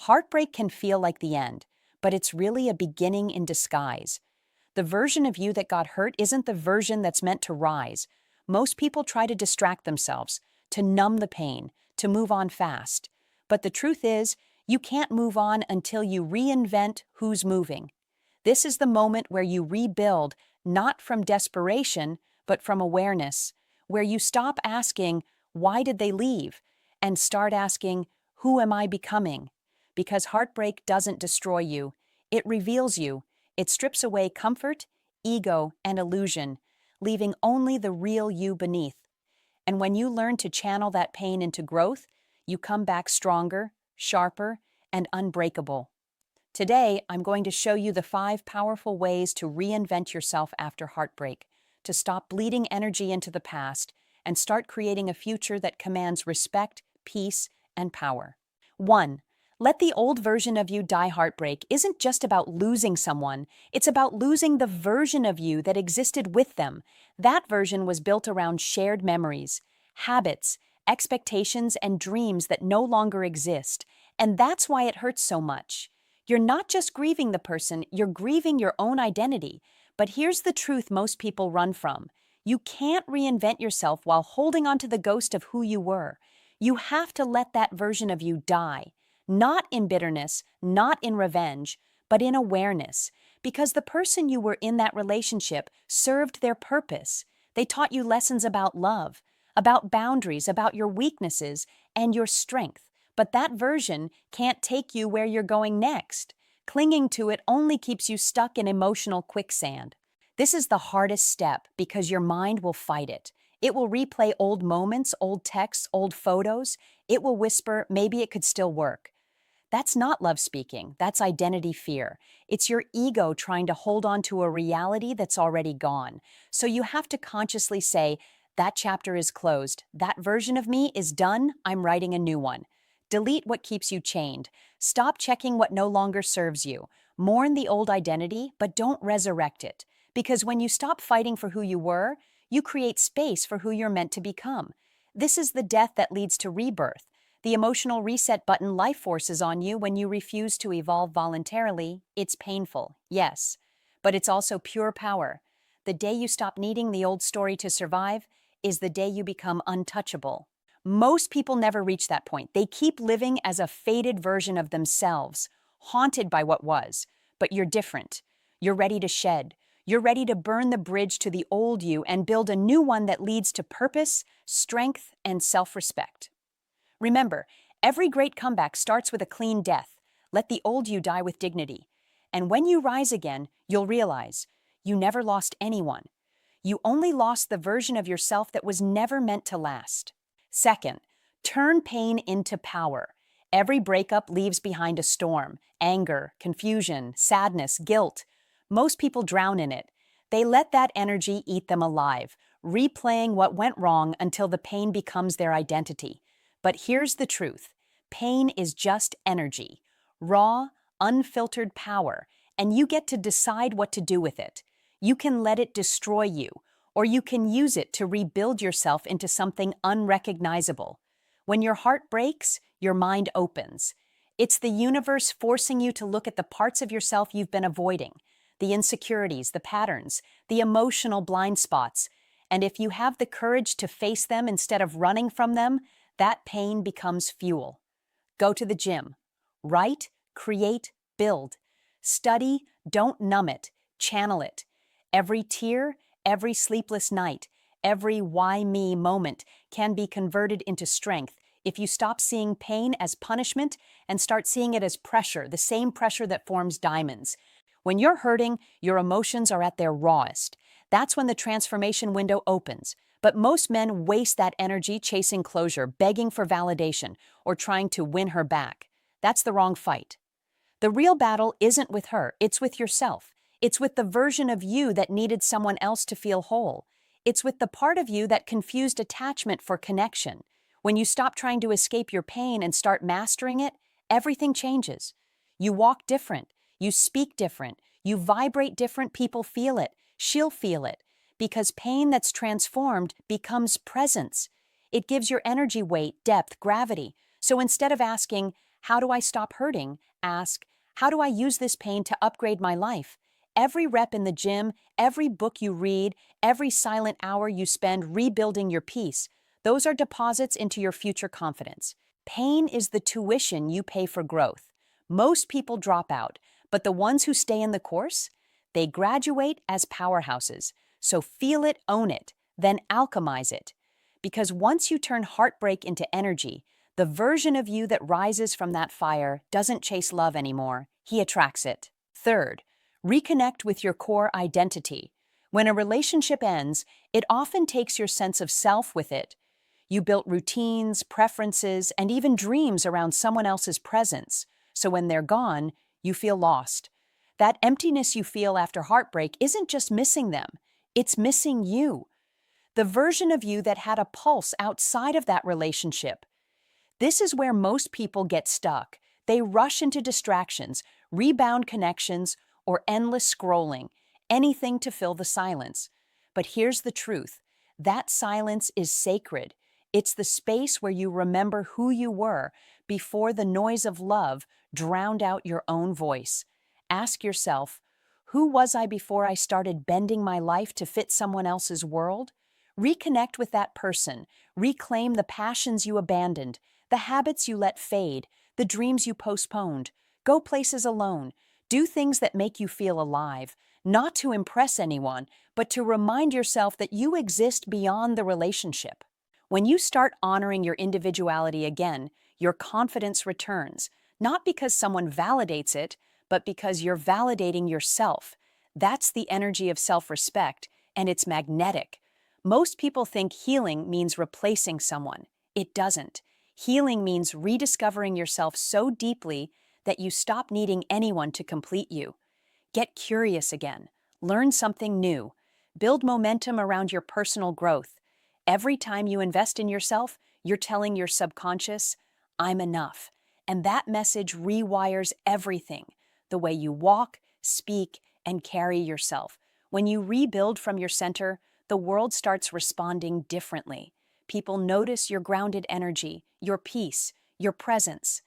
Heartbreak can feel like the end, but it's really a beginning in disguise. The version of you that got hurt isn't the version that's meant to rise. Most people try to distract themselves, to numb the pain, to move on fast. But the truth is, you can't move on until you reinvent who's moving. This is the moment where you rebuild, not from desperation, but from awareness, where you stop asking, why did they leave? And start asking, who am I becoming? Because heartbreak doesn't destroy you, it reveals you. It strips away comfort, ego, and illusion, leaving only the real you beneath. And when you learn to channel that pain into growth, you come back stronger, sharper, and unbreakable. Today, I'm going to show you the 5 powerful ways to reinvent yourself after heartbreak, to stop bleeding energy into the past, and start creating a future that commands respect, peace, and power. 1. Let the old version of you die. Heartbreak isn't just about losing someone, it's about losing the version of you that existed with them. That version was built around shared memories, habits, expectations, and dreams that no longer exist. And that's why it hurts so much. You're not just grieving the person, you're grieving your own identity. But here's the truth most people run from. You can't reinvent yourself while holding on to the ghost of who you were. You have to let that version of you die. Not in bitterness, not in revenge, but in awareness. Because the person you were in that relationship served their purpose. They taught you lessons about love, about boundaries, about your weaknesses, and your strength. But that version can't take you where you're going next. Clinging to it only keeps you stuck in emotional quicksand. This is the hardest step because your mind will fight it. It will replay old moments, old texts, old photos. It will whisper, maybe it could still work. That's not love speaking, that's identity fear. It's your ego trying to hold on to a reality that's already gone. So you have to consciously say, that chapter is closed, that version of me is done, I'm writing a new one. Delete what keeps you chained. Stop checking what no longer serves you. Mourn the old identity, but don't resurrect it. Because when you stop fighting for who you were, you create space for who you're meant to become. This is the death that leads to rebirth. The emotional reset button life forces on you when you refuse to evolve voluntarily. It's painful, yes, but it's also pure power. The day you stop needing the old story to survive is the day you become untouchable. Most people never reach that point. They keep living as a faded version of themselves, haunted by what was. But you're different. You're ready to shed. You're ready to burn the bridge to the old you and build a new one that leads to purpose, strength, and self-respect. Remember, every great comeback starts with a clean death. Let the old you die with dignity. And when you rise again, you'll realize you never lost anyone. You only lost the version of yourself that was never meant to last. Second, turn pain into power. Every breakup leaves behind a storm, anger, confusion, sadness, guilt. Most people drown in it. They let that energy eat them alive, replaying what went wrong until the pain becomes their identity. But here's the truth. Pain is just energy, raw, unfiltered power, and you get to decide what to do with it. You can let it destroy you, or you can use it to rebuild yourself into something unrecognizable. When your heart breaks, your mind opens. It's the universe forcing you to look at the parts of yourself you've been avoiding, the insecurities, the patterns, the emotional blind spots. And if you have the courage to face them instead of running from them, that pain becomes fuel. Go to the gym. Write, create, build. Study, don't numb it, channel it. Every tear, every sleepless night, every why me moment can be converted into strength if you stop seeing pain as punishment and start seeing it as pressure, the same pressure that forms diamonds. When you're hurting, your emotions are at their rawest. That's when the transformation window opens. But most men waste that energy chasing closure, begging for validation, or trying to win her back. That's the wrong fight. The real battle isn't with her, it's with yourself. It's with the version of you that needed someone else to feel whole. It's with the part of you that confused attachment for connection. When you stop trying to escape your pain and start mastering it, everything changes. You walk different, you speak different, you vibrate different, people feel it, she'll feel it. Because pain that's transformed becomes presence. It gives your energy weight, depth, gravity. So instead of asking, "How do I stop hurting?" Ask, "How do I use this pain to upgrade my life?" Every rep in the gym, every book you read, every silent hour you spend rebuilding your peace, those are deposits into your future confidence. Pain is the tuition you pay for growth. Most people drop out, but the ones who stay in the course, they graduate as powerhouses. So feel it, own it, then alchemize it. Because once you turn heartbreak into energy, the version of you that rises from that fire doesn't chase love anymore. He attracts it. Third, reconnect with your core identity. When a relationship ends, it often takes your sense of self with it. You built routines, preferences, and even dreams around someone else's presence. So when they're gone, you feel lost. That emptiness you feel after heartbreak isn't just missing them, it's missing you. The version of you that had a pulse outside of that relationship. This is where most people get stuck. They rush into distractions, rebound connections, or endless scrolling, anything to fill the silence. But here's the truth. That silence is sacred. It's the space where you remember who you were before the noise of love drowned out your own voice. Ask yourself, who was I before I started bending my life to fit someone else's world? Reconnect with that person. Reclaim the passions you abandoned, the habits you let fade, the dreams you postponed. Go places alone. Do things that make you feel alive, not to impress anyone, but to remind yourself that you exist beyond the relationship. When you start honoring your individuality again, your confidence returns, not because someone validates it, but because you're validating yourself. That's the energy of self-respect, and it's magnetic. Most people think healing means replacing someone. It doesn't. Healing means rediscovering yourself so deeply that you stop needing anyone to complete you. Get curious again. Learn something new. Build momentum around your personal growth. Every time you invest in yourself, you're telling your subconscious, "I'm enough." And that message rewires everything, the way you walk, speak, and carry yourself. When you rebuild from your center, the world starts responding differently. People notice your grounded energy, your peace, your presence.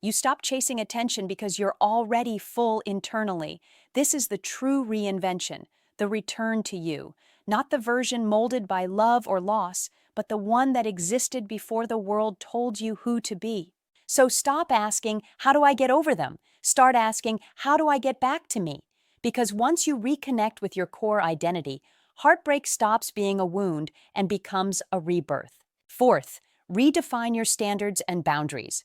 You stop chasing attention because you're already full internally. This is the true reinvention, the return to you, not the version molded by love or loss, but the one that existed before the world told you who to be. So stop asking, "How do I get over them?" Start asking, "How do I get back to me?" Because once you reconnect with your core identity, heartbreak stops being a wound and becomes a rebirth. Fourth, redefine your standards and boundaries.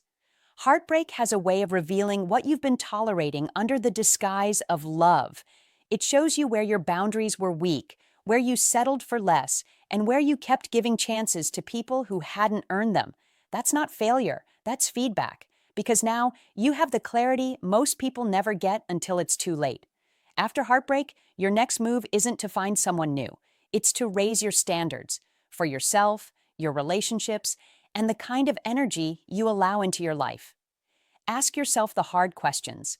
Heartbreak has a way of revealing what you've been tolerating under the disguise of love. It shows you where your boundaries were weak, where you settled for less, and where you kept giving chances to people who hadn't earned them. That's not failure, that's feedback. Because now you have the clarity most people never get until it's too late. After heartbreak, your next move isn't to find someone new. It's to raise your standards for yourself, your relationships, and the kind of energy you allow into your life. Ask yourself the hard questions.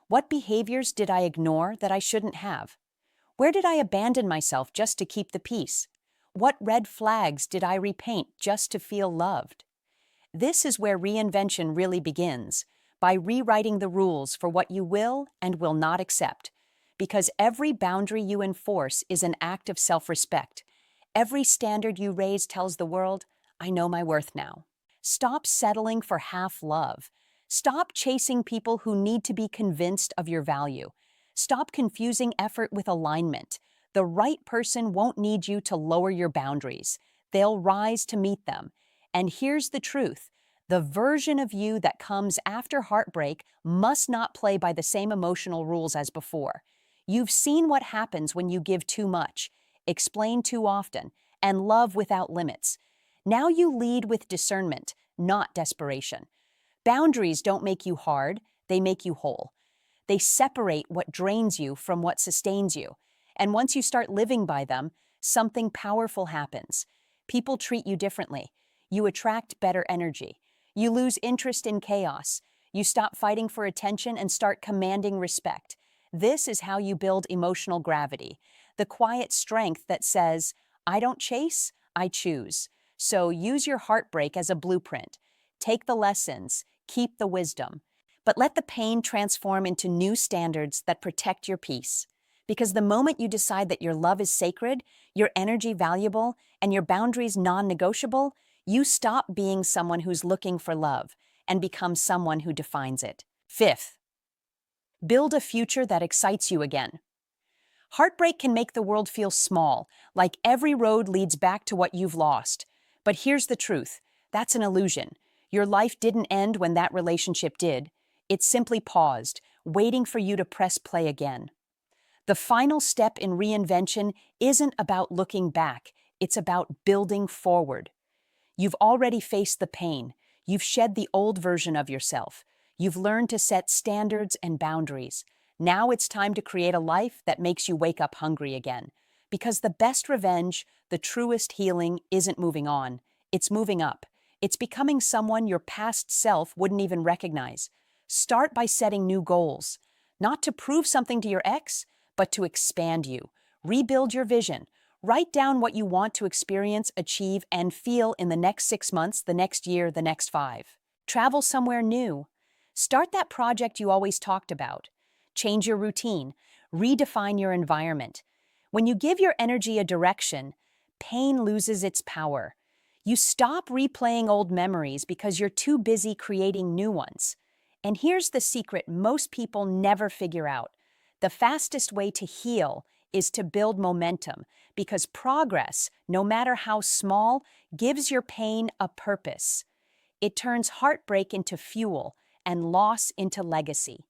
What behaviors did I ignore that I shouldn't have? Where did I abandon myself just to keep the peace? What red flags did I repaint just to feel loved? This is where reinvention really begins, by rewriting the rules for what you will and will not accept. Because every boundary you enforce is an act of self-respect. Every standard you raise tells the world, "I know my worth now." Stop settling for half love. Stop chasing people who need to be convinced of your value. Stop confusing effort with alignment. The right person won't need you to lower your boundaries. They'll rise to meet them. And here's the truth. The version of you that comes after heartbreak must not play by the same emotional rules as before. You've seen what happens when you give too much, explain too often, and love without limits. Now you lead with discernment, not desperation. Boundaries don't make you hard, they make you whole. They separate what drains you from what sustains you. And once you start living by them, something powerful happens. People treat you differently. You attract better energy. You lose interest in chaos. You stop fighting for attention and start commanding respect. This is how you build emotional gravity, the quiet strength that says, "I don't chase, I choose." So use your heartbreak as a blueprint. Take the lessons, Keep the wisdom. But let the pain transform into new standards that protect your peace. Because the moment you decide that your love is sacred, your energy valuable, and your boundaries non-negotiable, you stop being someone who's looking for love and become someone who defines it. Fifth, build a future that excites you again. Heartbreak can make the world feel small, like every road leads back to what you've lost. But here's the truth. That's an illusion. Your life didn't end when that relationship did. It simply paused, waiting for you to press play again. The final step in reinvention isn't about looking back. It's about building forward. You've already faced the pain. You've shed the old version of yourself. You've learned to set standards and boundaries. Now it's time to create a life that makes you wake up hungry again. Because the best revenge, the truest healing, isn't moving on. It's moving up. It's becoming someone your past self wouldn't even recognize. Start by setting new goals. Not to prove something to your ex, but to expand you. Rebuild your vision. Write down what you want to experience, achieve, and feel in the next 6 months, the next year, the next 5. Travel somewhere new. Start that project you always talked about. Change your routine. Redefine your environment. When you give your energy a direction, pain loses its power. You stop replaying old memories because you're too busy creating new ones. And here's the secret most people never figure out. The fastest way to heal is to build momentum, because progress, no matter how small, gives your pain a purpose. It turns heartbreak into fuel and loss into legacy.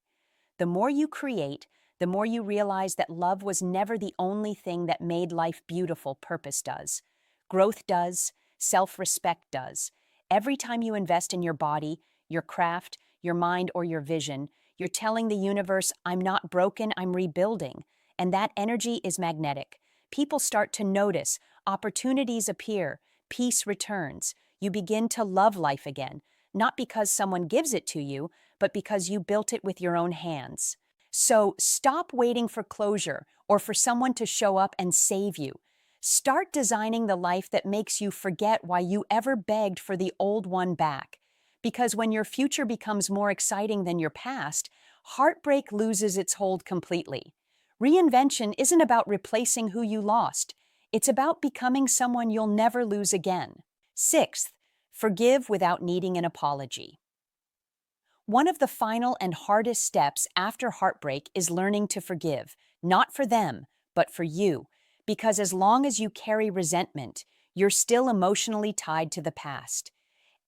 The more you create, the more you realize that love was never the only thing that made life beautiful. Purpose does. Growth does. Self-respect does. Every time you invest in your body, your craft, your mind, or your vision, you're telling the universe, I'm not broken, I'm rebuilding. And that energy is magnetic. People start to notice, opportunities appear, peace returns. You begin to love life again, not because someone gives it to you, but because you built it with your own hands. So stop waiting for closure or for someone to show up and save you. Start designing the life that makes you forget why you ever begged for the old one back. Because when your future becomes more exciting than your past, heartbreak loses its hold completely. Reinvention isn't about replacing who you lost. It's about becoming someone you'll never lose again. Sixth, forgive without needing an apology. One of the final and hardest steps after heartbreak is learning to forgive, not for them, but for you. Because as long as you carry resentment, you're still emotionally tied to the past.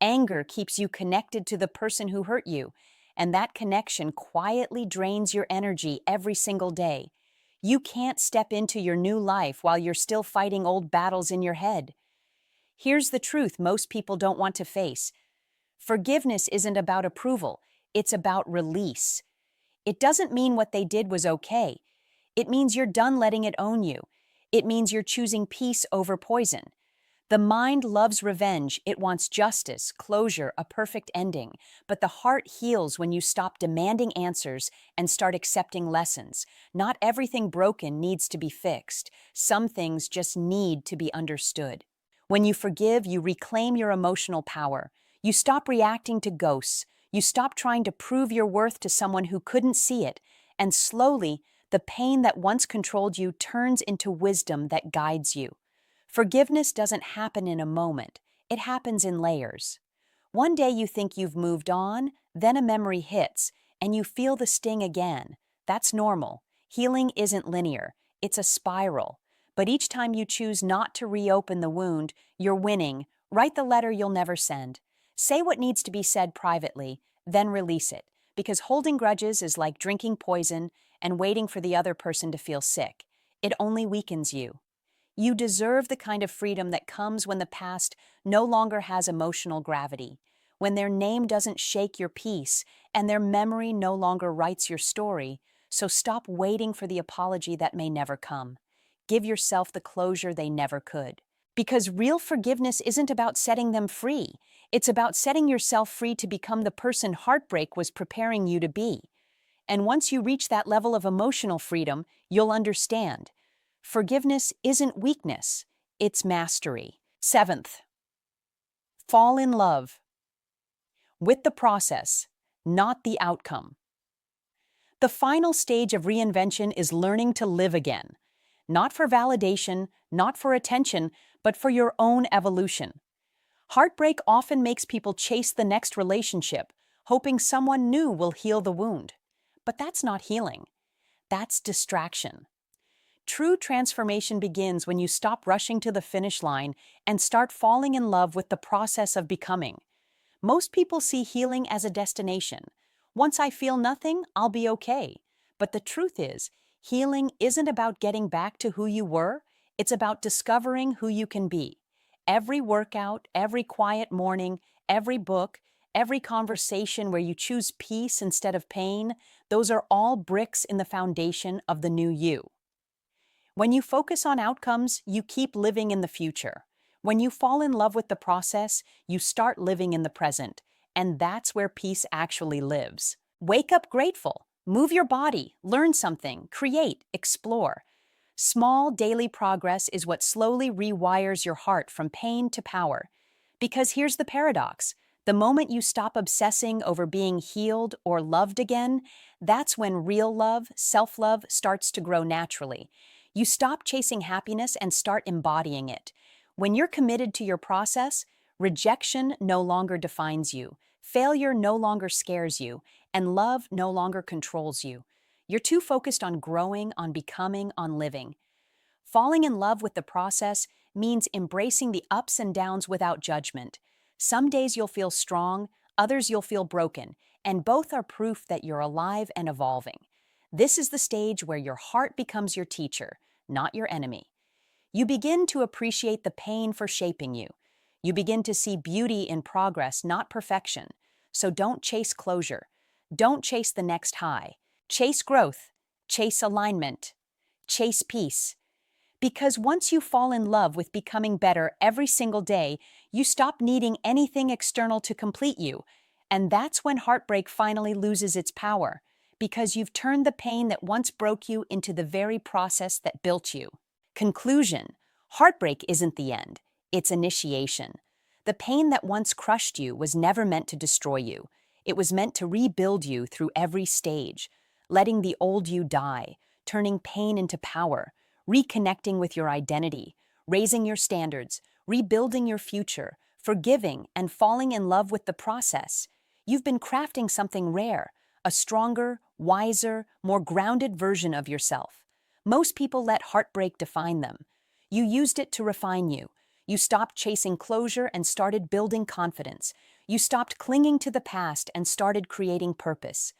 Anger keeps you connected to the person who hurt you, and that connection quietly drains your energy every single day. You can't step into your new life while you're still fighting old battles in your head. Here's the truth most people don't want to face. Forgiveness isn't about approval, it's about release. It doesn't mean what they did was okay. It means you're done letting it own you. It means you're choosing peace over poison. The mind loves revenge. It wants justice, closure, a perfect ending. But the heart heals when you stop demanding answers and start accepting lessons. Not everything broken needs to be fixed. Some things just need to be understood. When you forgive, you reclaim your emotional power. You stop reacting to ghosts. You stop trying to prove your worth to someone who couldn't see it. And slowly, the pain that once controlled you turns into wisdom that guides you. Forgiveness doesn't happen in a moment. It happens in layers. One day you think you've moved on, then a memory hits, and you feel the sting again. That's normal. Healing isn't linear. It's a spiral. But each time you choose not to reopen the wound, you're winning. Write the letter you'll never send. Say what needs to be said privately, then release it. Because holding grudges is like drinking poison and waiting for the other person to feel sick. It only weakens you. You deserve the kind of freedom that comes when the past no longer has emotional gravity, when their name doesn't shake your peace, and their memory no longer writes your story. So stop waiting for the apology that may never come. Give yourself the closure they never could. Because real forgiveness isn't about setting them free. It's about setting yourself free to become the person heartbreak was preparing you to be. And once you reach that level of emotional freedom, you'll understand. Forgiveness isn't weakness, it's mastery. Seventh, fall in love. with the process, not the outcome. The final stage of reinvention is learning to live again, not for validation, not for attention, but for your own evolution. Heartbreak often makes people chase the next relationship, hoping someone new will heal the wound. But that's not healing. That's distraction. True transformation begins when you stop rushing to the finish line and start falling in love with the process of becoming. Most people see healing as a destination. Once I feel nothing, I'll be okay. But the truth is, healing isn't about getting back to who you were, it's about discovering who you can be. Every workout, every quiet morning, every book, every conversation where you choose peace instead of pain, those are all bricks in the foundation of the new you. When you focus on outcomes, you keep living in the future. When you fall in love with the process, you start living in the present, and that's where peace actually lives. Wake up grateful, move your body, learn something, create, explore. Small daily progress is what slowly rewires your heart from pain to power. Because here's the paradox. The moment you stop obsessing over being healed or loved again, that's when real love, self-love, starts to grow naturally. You stop chasing happiness and start embodying it. When you're committed to your process, rejection no longer defines you, failure no longer scares you, and love no longer controls you. You're too focused on growing, on becoming, on living. Falling in love with the process means embracing the ups and downs without judgment. Some days you'll feel strong, others you'll feel broken, and both are proof that you're alive and evolving. This is the stage where your heart becomes your teacher, not your enemy. You begin to appreciate the pain for shaping you. You begin to see beauty in progress, not perfection. So don't chase closure. Don't chase the next high. Chase growth. Chase alignment. Chase peace. Because once you fall in love with becoming better every single day, you stop needing anything external to complete you. And that's when heartbreak finally loses its power, because you've turned the pain that once broke you into the very process that built you. Conclusion: heartbreak isn't the end, it's initiation. The pain that once crushed you was never meant to destroy you. It was meant to rebuild you through every stage, letting the old you die, turning pain into power, reconnecting with your identity, raising your standards, rebuilding your future, forgiving and falling in love with the process. You've been crafting something rare, a stronger, wiser, more grounded version of yourself. Most people let heartbreak define them. You used it to refine you. You stopped chasing closure and started building confidence. You stopped clinging to the past and started creating purpose.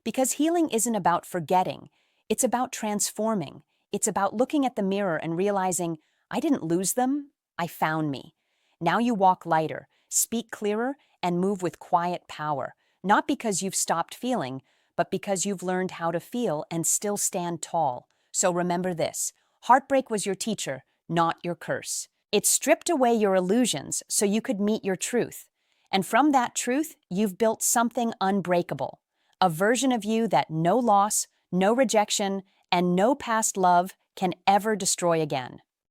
Because healing isn't about forgetting, it's about transforming. It's about looking at the mirror and realizing, I didn't lose them, I found me. Now you walk lighter, speak clearer, and move with quiet power, not because you've stopped feeling, but because you've learned how to feel and still stand tall. So remember this: heartbreak was your teacher, not your curse. It stripped away your illusions so you could meet your truth. And from that truth, you've built something unbreakable, a version of you that no loss, no rejection, and no past love can ever destroy again.